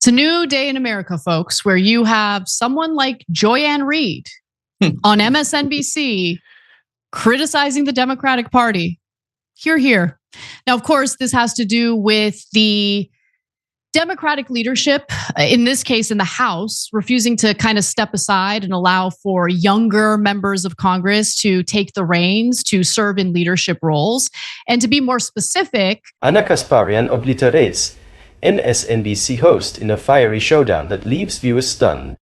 It's a new day in America, folks, where you have someone like Joy-Ann Reid on MSNBC criticizing the Democratic Party. Hear, hear. Now, of course, this has to do with the Democratic leadership, in this case in the House, refusing to kind of step aside and allow for younger members of Congress to take the reins, to serve in leadership roles. And to be more specific, Ana Kasparian OBLITERATES MSNBC Host in a fiery showdown that leaves viewers stunned.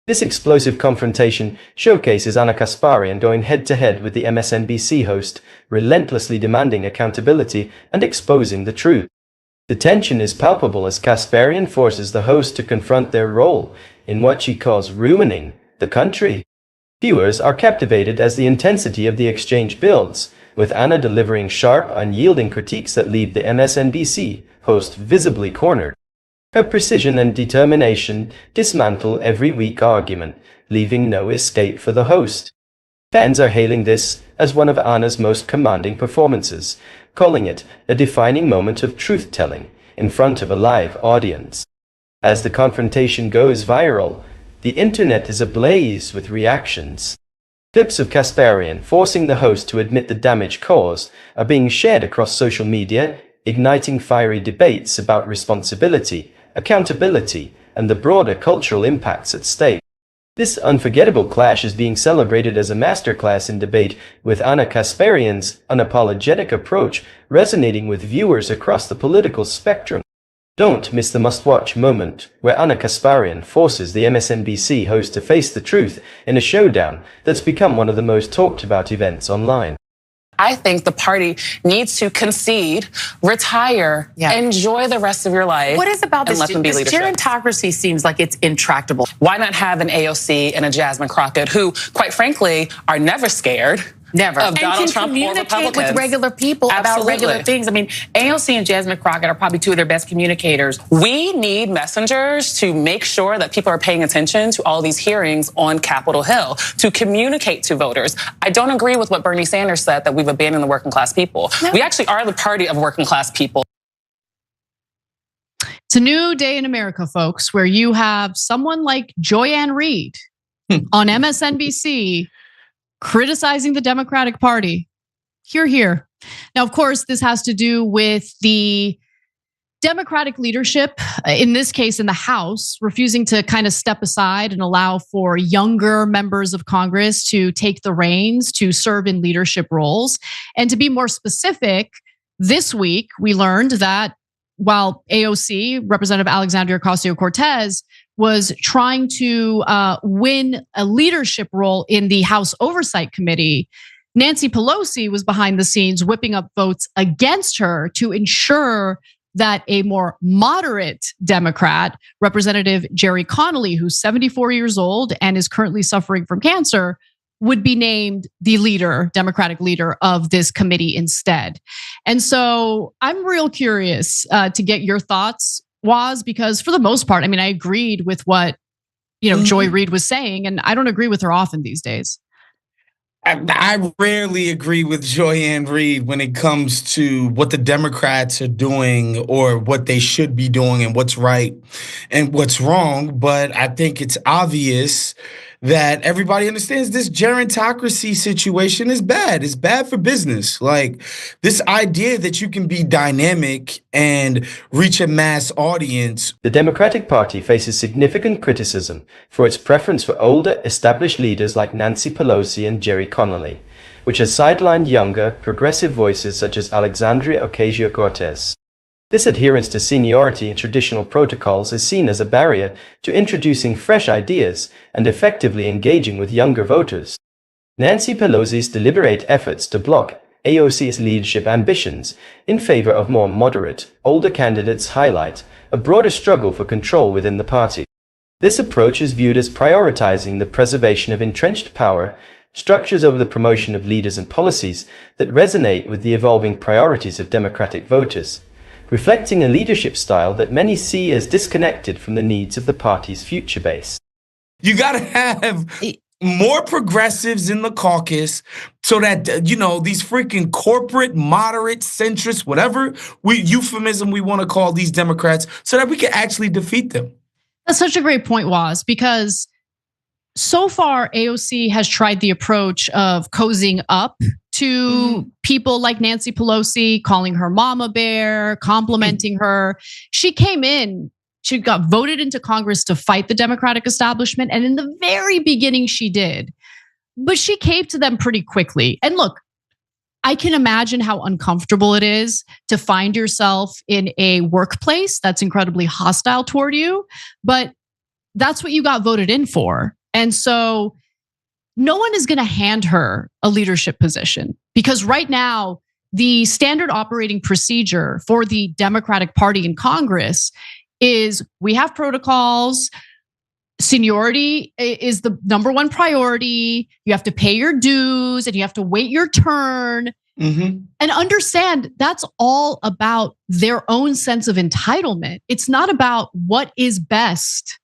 This explosive confrontation showcases Ana Kasparian going head-to-head with the MSNBC host, relentlessly demanding accountability and exposing the truth. The tension is palpable as Kasparian forces the host to confront their role in what she calls ruining the country. Viewers are captivated as the intensity of the exchange builds, with Ana delivering sharp, unyielding critiques that leave the MSNBC host visibly cornered. Her precision and determination dismantle every weak argument, leaving no escape for the host. Fans are hailing this as one of Ana's most commanding performances, calling it a defining moment of truth-telling in front of a live audience. As the confrontation goes viral, the internet is ablaze with reactions. Clips of Kasparian forcing the host to admit the damage caused are being shared across social media, igniting fiery debates about responsibility, accountability, and the broader cultural impacts at stake. This unforgettable clash is being celebrated as a masterclass in debate, with Ana Kasparian's unapologetic approach resonating with viewers across the political spectrum. Don't miss the must-watch moment where Ana Kasparian forces the MSNBC host to face the truth in a showdown that's become one of the most talked-about events online. I think the party needs to concede, retire, enjoy the rest of your life. What is about this? Let them be This leadership. gerontocracy seems like it's intractable. Why not have an AOC and a Jasmine Crockett who, quite frankly, are never scared? Never. Of Donald and can Trump or communicate Republicans. with regular people about regular things. I mean, AOC and Jasmine Crockett are probably two of their best communicators. We need messengers to make sure that people are paying attention to all these hearings on Capitol Hill, to communicate to voters. I don't agree with what Bernie Sanders said, that we've abandoned the working class people. No. We actually are the party of working class people. It's a new day in America, folks, where you have someone like Joy-Ann Reid on MSNBC criticizing the Democratic Party. Hear, hear. Now, of course, this has to do with the Democratic leadership, in this case in the House, refusing to kind of step aside and allow for younger members of Congress to take the reins, to serve in leadership roles. And to be more specific, this week we learned that while AOC, Representative Alexandria Ocasio-Cortez, was trying to win a leadership role in the House Oversight Committee, Nancy Pelosi was behind the scenes whipping up votes against her to ensure that a more moderate Democrat, Representative Jerry Connolly, who's 74 years old and is currently suffering from cancer, would be named the leader, Democratic leader of this committee instead. And so I'm real curious to get your thoughts, Waz, because for the most part, I mean, I agreed with what, Joy Reid was saying, and I don't agree with her often these days. I rarely agree with Joy-Ann Reid when it comes to what the Democrats are doing or what they should be doing and what's right and what's wrong. But I think it's obvious that everybody understands this gerontocracy situation is bad. It's bad for business. Like, this idea that you can be dynamic and reach a mass audience. The Democratic Party faces significant criticism for its preference for older, established leaders like Nancy Pelosi and Jerry Connolly, which has sidelined younger, progressive voices such as Alexandria Ocasio-Cortez. This adherence to seniority and traditional protocols is seen as a barrier to introducing fresh ideas and effectively engaging with younger voters. Nancy Pelosi's deliberate efforts to block AOC's leadership ambitions in favor of more moderate, older candidates highlight a broader struggle for control within the party. This approach is viewed as prioritizing the preservation of entrenched power structures over the promotion of leaders and policies that resonate with the evolving priorities of Democratic voters, reflecting a leadership style that many see as disconnected from the needs of the party's future base. You got to have more progressives in the caucus so that, these freaking corporate, moderate, centrist, whatever euphemism we want to call these Democrats, so that we can actually defeat them. That's such a great point, Waz, because so far AOC has tried the approach of cozying up to people like Nancy Pelosi, calling her mama bear, complimenting her. She came in, she got voted into Congress to fight the Democratic establishment. And in the very beginning, she did. But she caved to them pretty quickly. And look, I can imagine how uncomfortable it is to find yourself in a workplace that's incredibly hostile toward you, but that's what you got voted in for. And so no one is going to hand her a leadership position, because right now, the standard operating procedure for the Democratic Party in Congress is we have protocols. Seniority is the number one priority. You have to pay your dues and you have to wait your turn. And understand that's all about their own sense of entitlement. It's not about what is best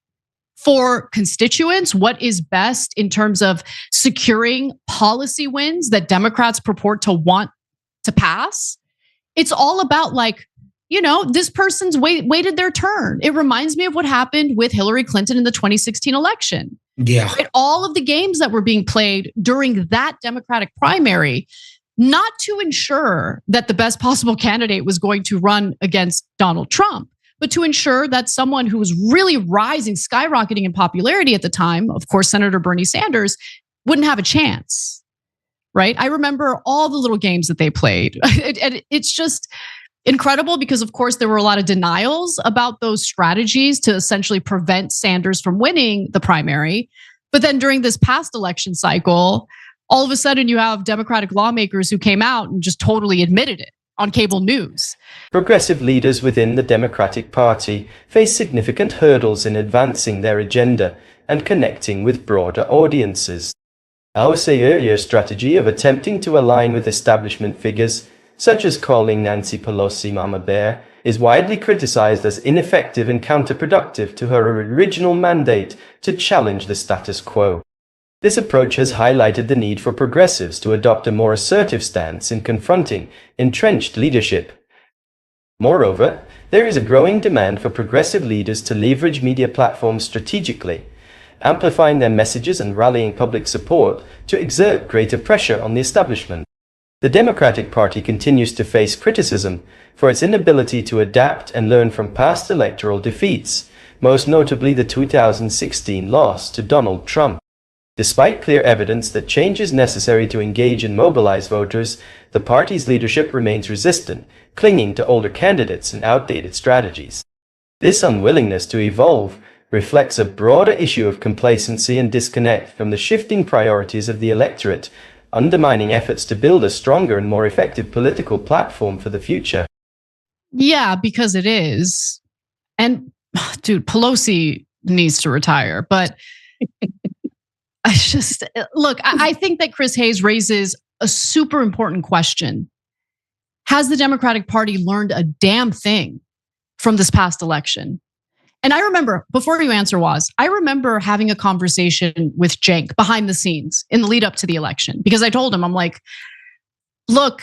for constituents, what is best in terms of securing policy wins that Democrats purport to want to pass. It's all about this person's waited their turn. It reminds me of what happened with Hillary Clinton in the 2016 election. Yeah. Right? All of the games that were being played during that Democratic primary, not to ensure that the best possible candidate was going to run against Donald Trump, but to ensure that someone who was really rising, skyrocketing in popularity at the time, of course, Senator Bernie Sanders, wouldn't have a chance, right? I remember all the little games that they played. It's just incredible because, of course, there were a lot of denials about those strategies to essentially prevent Sanders from winning the primary. But then during this past election cycle, all of a sudden you have Democratic lawmakers who came out and just totally admitted it on cable news. Progressive leaders within the Democratic Party face significant hurdles in advancing their agenda and connecting with broader audiences. Our earlier strategy of attempting to align with establishment figures, such as calling Nancy Pelosi Mama Bear, is widely criticized as ineffective and counterproductive to her original mandate to challenge the status quo. This approach has highlighted the need for progressives to adopt a more assertive stance in confronting entrenched leadership. Moreover, there is a growing demand for progressive leaders to leverage media platforms strategically, amplifying their messages and rallying public support to exert greater pressure on the establishment. The Democratic Party continues to face criticism for its inability to adapt and learn from past electoral defeats, most notably the 2016 loss to Donald Trump. Despite clear evidence that change is necessary to engage and mobilize voters, the party's leadership remains resistant, clinging to older candidates and outdated strategies. This unwillingness to evolve reflects a broader issue of complacency and disconnect from the shifting priorities of the electorate, undermining efforts to build a stronger and more effective political platform for the future. Yeah, because it is. And dude, Pelosi needs to retire, but I think that Chris Hayes raises a super important question. Has the Democratic Party learned a damn thing from this past election? And I remember, before you answer, Waz, I remember having a conversation with Cenk behind the scenes in the lead up to the election, because I told him, I'm like, look,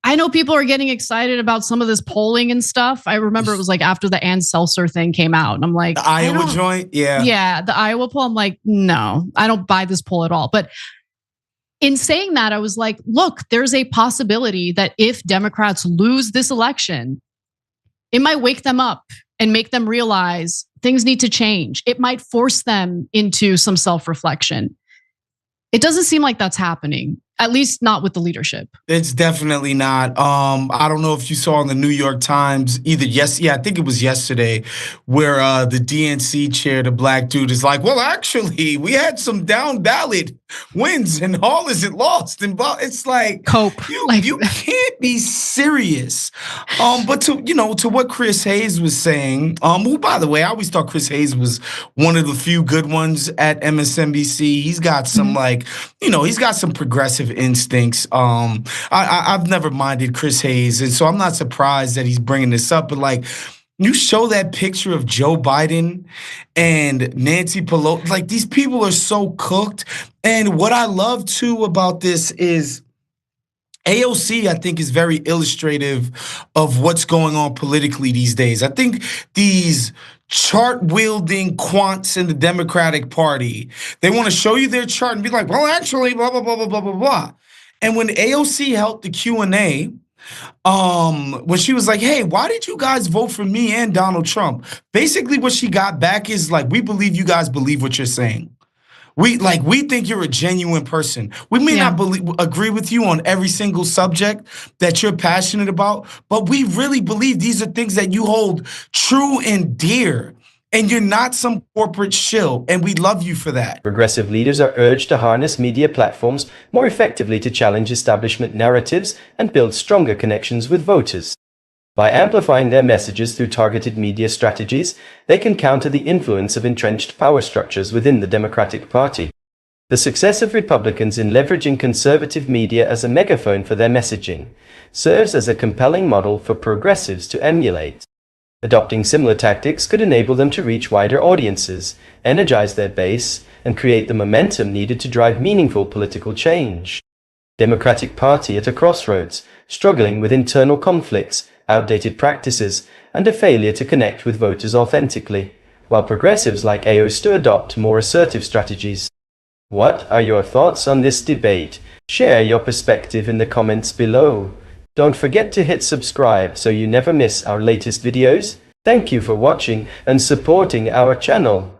I know people are getting excited about some of this polling and stuff. I remember it was like after the Ann Seltzer thing came out. And I'm like, the Iowa joint? Yeah. Yeah, the Iowa poll. I'm like, no, I don't buy this poll at all. But in saying that, I was like, look, there's a possibility that if Democrats lose this election, it might wake them up and make them realize things need to change. It might force them into some self-reflection. It doesn't seem like that's happening, at least not with the leadership. It's definitely not. I don't know if you saw in the New York Times I think it was yesterday, where the DNC chair, the black dude, is like, well, actually, we had some down ballot wins and all isn't lost. And it's like, cope. You can't be serious. But to what Chris Hayes was saying, who, by the way, I always thought Chris Hayes was one of the few good ones at MSNBC. He's got some he's got some progressive instincts. I've never minded Chris Hayes, and so I'm not surprised that he's bringing this up. But you show that picture of Joe Biden and Nancy Pelosi, these people are so cooked. And what I love too about this is AOC, I think, is very illustrative of what's going on politically these days. I think these chart-wielding quants in the Democratic Party. They want to show you their chart and be like, well, actually, blah, blah, blah, blah, blah, blah, blah. And when AOC held the Q&A, when she was like, hey, why did you guys vote for me and Donald Trump? Basically, what she got back is like, we believe you guys believe what you're saying. We think you're a genuine person. We may not agree with you on every single subject that you're passionate about, but we really believe these are things that you hold true and dear. And you're not some corporate shill, and we love you for that. Progressive leaders are urged to harness media platforms more effectively to challenge establishment narratives and build stronger connections with voters. By amplifying their messages through targeted media strategies, they can counter the influence of entrenched power structures within the Democratic Party. The success of Republicans in leveraging conservative media as a megaphone for their messaging serves as a compelling model for progressives to emulate. Adopting similar tactics could enable them to reach wider audiences, energize their base, and create the momentum needed to drive meaningful political change. Democratic Party at a crossroads, struggling with internal conflicts, outdated practices, and a failure to connect with voters authentically, while progressives like AOC adopt more assertive strategies. What are your thoughts on this debate? Share your perspective in the comments below. Don't forget to hit subscribe so you never miss our latest videos. Thank you for watching and supporting our channel.